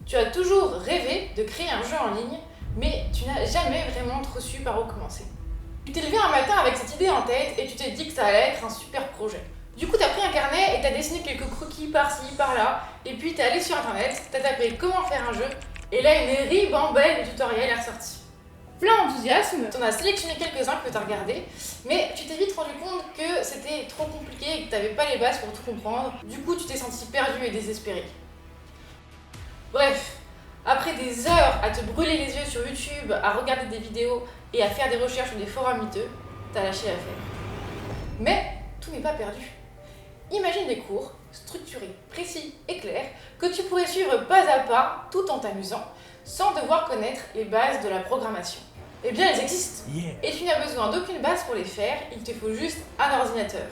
Tu as toujours rêvé de créer un jeu en ligne, mais tu n'as jamais vraiment trop su par où commencer. Tu t'es levé un matin avec cette idée en tête et tu t'es dit que ça allait être un super projet. Du coup, tu as pris un carnet et tu as dessiné quelques croquis par-ci, par-là, et puis tu es allé sur internet, tu as tapé comment faire un jeu, et là une ribambelle de tutoriels est ressortie. Plein d'enthousiasme, tu en as sélectionné quelques-uns que tu as regardés, mais tu t'es vite rendu compte que c'était trop compliqué et que tu n'avais pas les bases pour tout comprendre. Du coup, tu t'es senti perdu et désespéré. Bref, après des heures à te brûler les yeux sur YouTube, à regarder des vidéos et à faire des recherches sur des forums miteux, t'as lâché l'affaire. Mais tout n'est pas perdu. Imagine des cours structurés, précis et clairs que tu pourrais suivre pas à pas tout en t'amusant sans devoir connaître les bases de la programmation. Eh bien, elles existent. Et tu n'as besoin d'aucune base pour les faire, il te faut juste un ordinateur.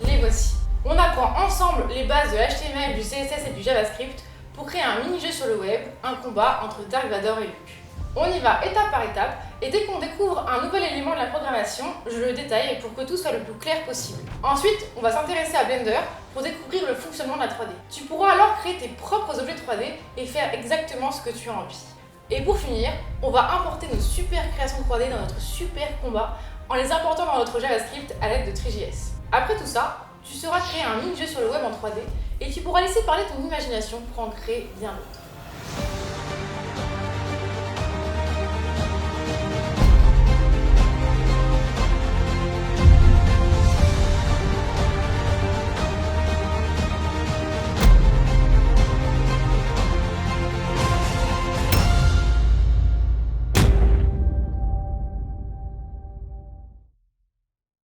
Les voici. On apprend ensemble les bases de HTML, du CSS et du JavaScript pour créer un mini-jeu sur le web, un combat entre Dark Vador et Luke. On y va étape par étape, et dès qu'on découvre un nouvel élément de la programmation, je le détaille pour que tout soit le plus clair possible. Ensuite, on va s'intéresser à Blender pour découvrir le fonctionnement de la 3D. Tu pourras alors créer tes propres objets 3D et faire exactement ce que tu as envie. Et pour finir, on va importer nos super créations 3D dans notre super combat en les important dans notre JavaScript à l'aide de Three.js. Après tout ça, tu sauras créer un mini-jeu sur le web en 3D et tu pourras laisser parler ton imagination pour en créer bien d'autres.